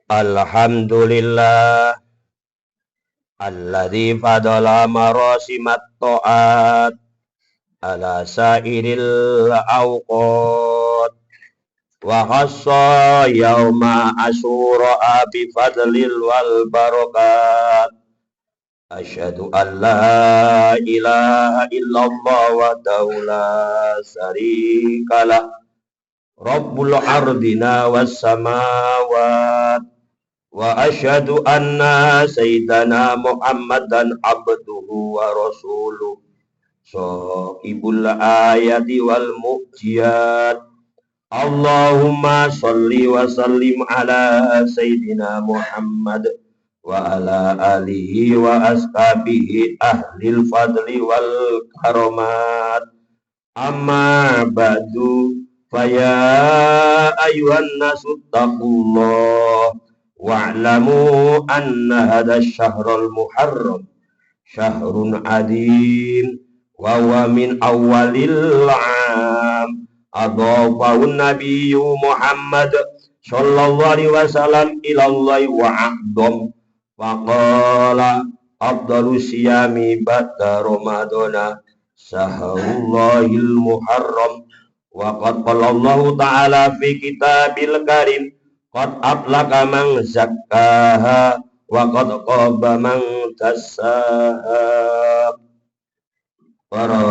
Alhamdulillah alladzi fadala marasimat ta'at ala sairil awqat wa khassa yauma asyura bi fadlil wal barakat. Asyhadu an la ilaha illallah wahdahu la syarikalah rabbul ardina was samawat. Wa asyhadu anna sayyidana Muhammadan abduhu wa rasuluh sahibul ayati wal mu'jizat. Allahumma sholli wa sallim ala sayyidina Muhammad wa ala alihi wa ashabihi ahlil fadli wal karamat. Amma ba'du, faya ayuhan nasu taqullah wa'lamu anna hadha syahrul muharram syahrun adim wa huwa min awwalil 'am adhafahun nabiyyu Muhammad sallallahu alaihi wasallam ilallahi wa a'dham wa qala afdalu siyami ba'da ramadana sahrullahil muharram wa qad qala Allah ta'ala fi kitabil karim qad aflaha man zakkaha wa qad khaba man dassaha. Para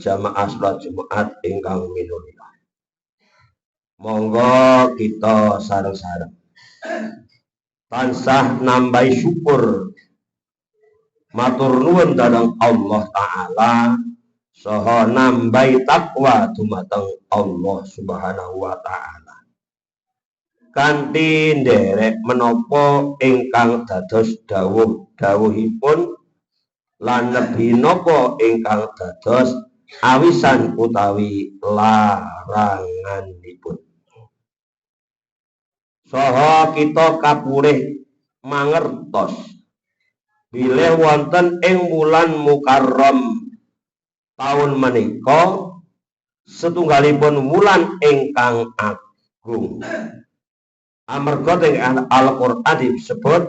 jamaah salat Jumat ingkang minulya, monggo kita sareng-sareng tansah nambahi syukur matur nuwun dhateng Allah taala saha nambahi takwa dumateng Allah Subhanahu wa taala. Kanthi nderek menapa ingkang dados dawuh-dawuhipun lan nebi napa ingkang dados awisan utawi laranganipun. Saha kita kapurih mangertos bilih wonten ing wulan Mukarram taun menika setunggalipun wulan ingkang agung. Amarga ing Al-Qur'an disebut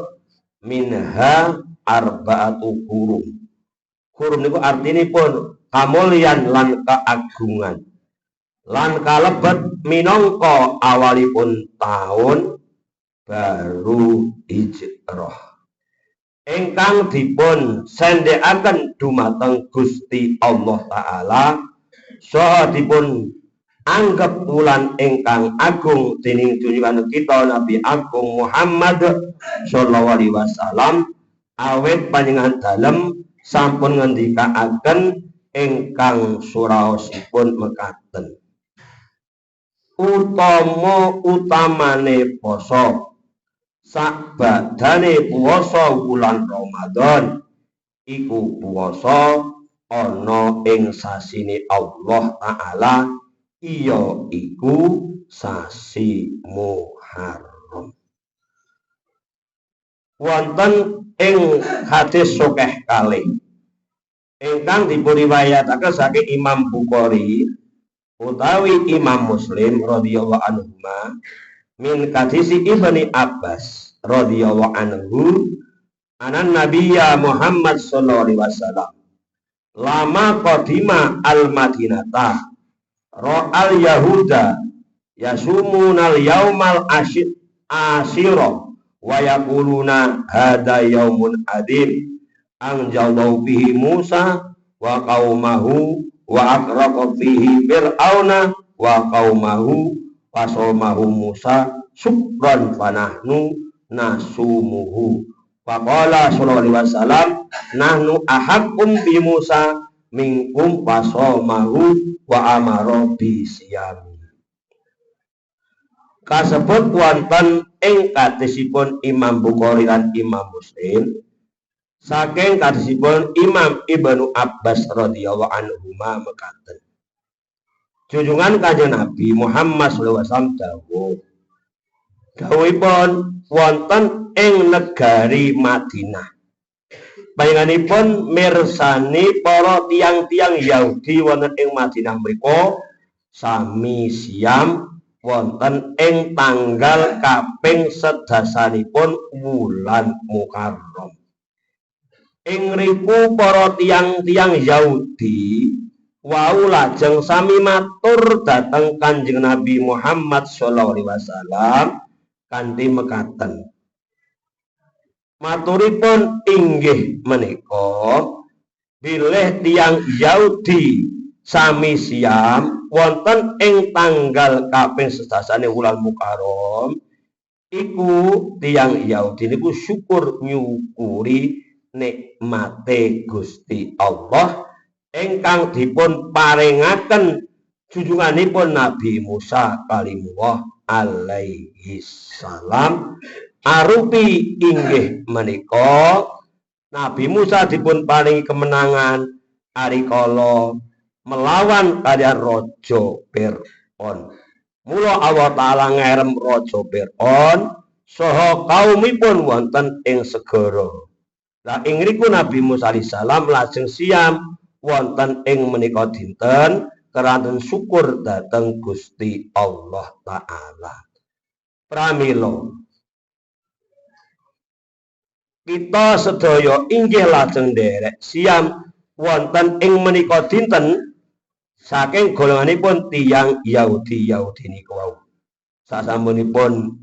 minha arba'atu hurum. Hurum niku artinipun kamulyan lan keagungan. Lan kalebet minangka awalipun taun baru hijrah. Ingkang dipun sendhekaken dumateng Gusti Allah taala saha dipun anggap wulan ingkang agung dening junjungan kita Nabi Agung Muhammad sallallahu alaihi wasallam awit panjenengan dalem sampun ngendikaaken ingkang suraosipun mekaten. Utamane poso sakbadane puasa wulan Ramadan iku puasa ana ing sasine Allah taala iya iku sasi Muharram. Wonten ing hadis sahih kalih ingkang dipuniwayataken saking Imam Bukhari utawi Imam Muslim radhiyallahu anhuma min hadisi Ibni Abbas radhiyallahu anhu anan nabiyya Muhammad sallallahu alaihi wasallam lama qadima al-Madinata ra'al yahuda yasumunal yaumal asyira wa yaquluna hada yaumun adim anjalallahu bihi Musa wa qaumahu wa akraqa fihi fir'auna wa qaumahu wa somahu Musa syukran fanahnu nasumuhu. Faqala sallallahu alaihi wasallam nahnu ahakkum bi Musa minkum wasomahu wa amara bi siyami. Kasebut wonten ing hadisipun Imam Bukhari lan Imam Muslim saking hadisipun Imam Ibnu Abbas radhiyallahu anhuma mekaten. Junjungan Kanjeng Nabi Muhammad sallallahu alaihi wasallam dawuhipun wonten ing negari Madinah. Panjenenganipun mirsani para tiang-tiang Yahudi wonten ing Madinah mriku sami siam wonten ing tanggal kaping sedasanipun wulan Muharram. Ing riku para tiang-tiang Yahudi wau lajeng sami matur dhateng Kanjeng Nabi Muhammad sallallahu alaihi wasallam kanthi mekaten. Maturipun inggih menika bilih tiang Yahudi sami siam wonten ing tanggal kaping sedasane wulan Muharram iku tiang Yahudi niku syukur nyukuri nikmate Gusti Allah ingkang dipun paringaken junjunganipun Nabi Musa kalimullah alaihi salam arupi inggih menika Nabi Musa dipun paringi kemenangan arikala melawan kaliyan Raja Fir'aun. Mula Allah Ta'ala ngerem Raja Fir'aun saha kaumipun wonten ing segara. Lah ing riku Nabi Musa alaihissalam lajeng siam wonten ing menika dinten keranten syukur dhateng Gusti Allah Ta'ala. Pramila kita sedaya inggih lajeng nderek siam wonten ing menika dinten saking golonganipun tiyang Yahudi niku wau. Sasampunipun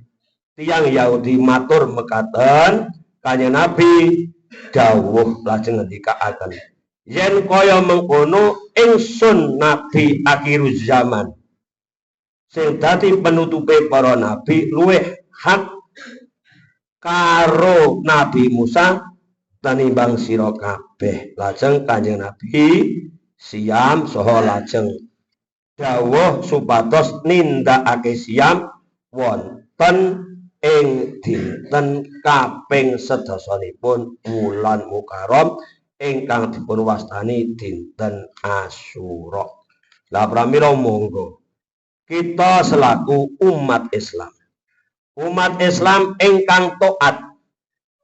tiyang Yahudi matur mekaten Kanjeng Nabi dawuh lajeng ngendikaaken yen kaya mengkono ingsun nabi akhiruz zaman sing dadi penutupe para nabi luwih hak karo Nabi Musa tenimbang sira kabeh. Lajeng Kanjeng Nabi siam saha lajeng dawuh supados nindakake siam wonten ing dinten kaping sedasanipun wulan Muharram ingkang dipun wastani dinten Asyura. Lah pramila monggo kita selaku umat Islam ingkang taat,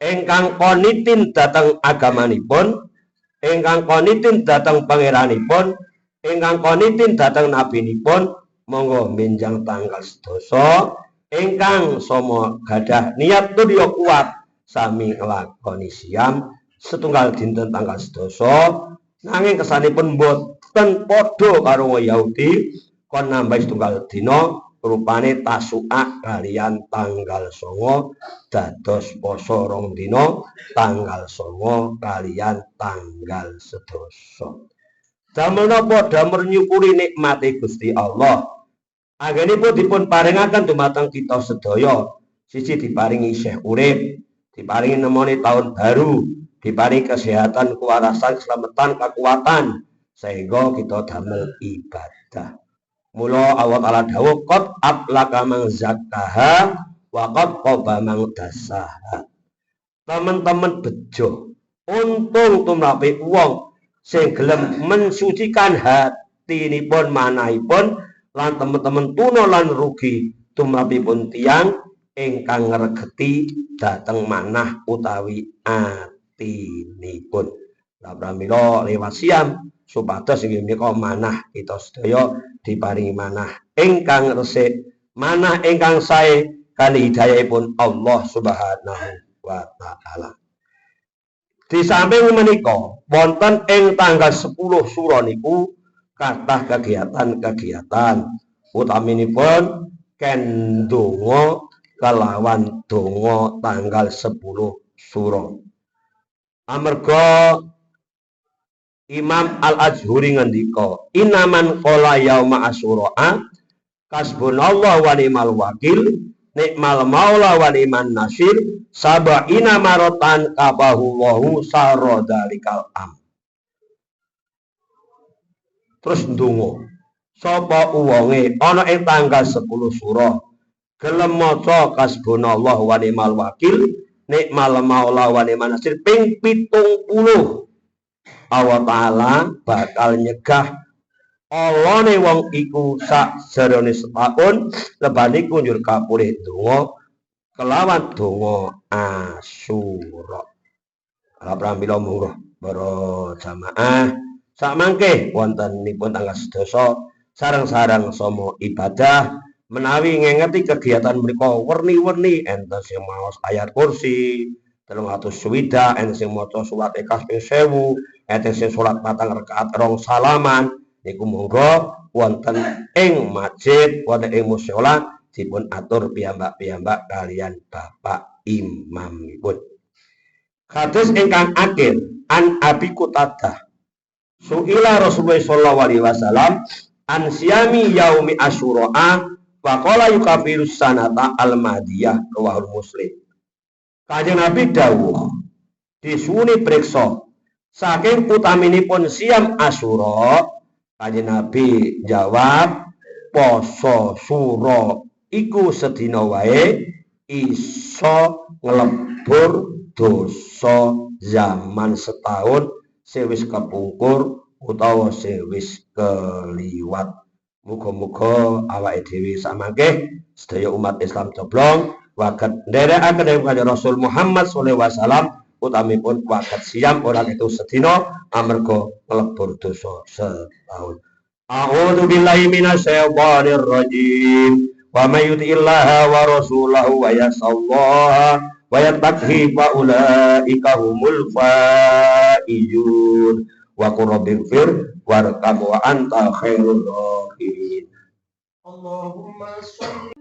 ingkang konitin dhateng agamanipun, ingkang konitin dhateng pangeranipun, ingkang konitin dhateng nabinipun, monggo menjang tanggal sedasa ingkang sama gadah niat tudya kuat sami nglakoni siam setunggal dinten tanggal sedasa nanging kesanipun boten padha karo Yahudi kon nambah setunggal dina rupane Tasu'a kalian tanggal 9 dados poso 2 dina tanggal 9 kalian tanggal 11. Damel napa damel nyukuri nikmate Gusti Allah. Anggenipun dipun paringaken dumateng kita sedaya siji diparingi isih urip, diparingi nemoni tahun baru, diparingi kesehatan, kewarasan, keselamatan, kekuatan sehingga kita damel ibadah. Mula Allah Ta'ala dawuh qad aflaha man zakkaha wa qad khaba man dassaha. Teman-teman bejo, untung tumrape wong sing gelem mensucikan hatinipun manahipun lan teman-teman tuna lan rugi tumrapipun tiyang ingkang ngregeti dhateng manah utawi atinipun. Lah pramila liwat siam supados inggih menika manah kita sedaya diparingi manah ingkang resik, manah ingkang sae kali hidayahipun Allah Subhanahu wa Ta'ala. Di samping menika wonten ing tanggal 10 Sura niku kathah kegiatan-kegiatan utaminipun ken donga kelawan donga tanggal 10 Sura. Amarga Imam Al-Ajhuri ngendika inaman qala yauma asyura kasbunallahu wa ni'mal wakil nikmal maula wa ni'man nasir sab'ina maratan kabahullahu saradalikal am. Terus ndonga sapa uwonge ana ing tanggal 10 Sura gelem maca kasbunallahu wa ni'mal wakil nikmal maula wa ni'man nasir ping 70 Allah Ta'ala bakal nyegah olone wong iku sak jerone setahun lebane kunjur kapulih donga kelawan donga Asyura. Ala pramila monggo para jamaah sak mangke wontenipun tanggal sedasa sareng-sareng sama ibadah menawi ngengeti kegiatan mereka werni-werni enten sing maos ayat kursi 360 enten sing maca surat Ikhlas ping 1000 enten sing salat 4 rakaat rong salaman niku monggo wonten ing masjid wonten ing mushola dipun atur piyambak-piyambak kalian bapak imamipun. Hadis ingkang akhir an Abi Qutadah suila Rasulullah sallallahu alaihi wasallam an siyami yaumi asyura Faqala yukafirus sanata al-madiyah rawahul Muslim. Kanjeng Nabi dawuh disuwuni priksa saking utaminipun siam Asyura. Kanjeng Nabi jawab poso sura iku sedina wae iso nglebur dosa zaman setahun sing wis kepungkur utawa sing wis keliwat. Muga-muga awake dhewe samangke sedaya umat Islam coblong waket nderekaken Kanjeng Rasul Muhammad sallallahu alaihi wasallam utamipun waket siam ora itu sedina amarga nglebur dosa setahun. A'udzu billahi minasyaitonir rajim. Wa may yuti'illaha wa rasulahu wa yasallaha wa yattaqi fa ulaika humul faizun. Wa qur rabbighfir warham wa anta khairur rahimin. Allahumma shalli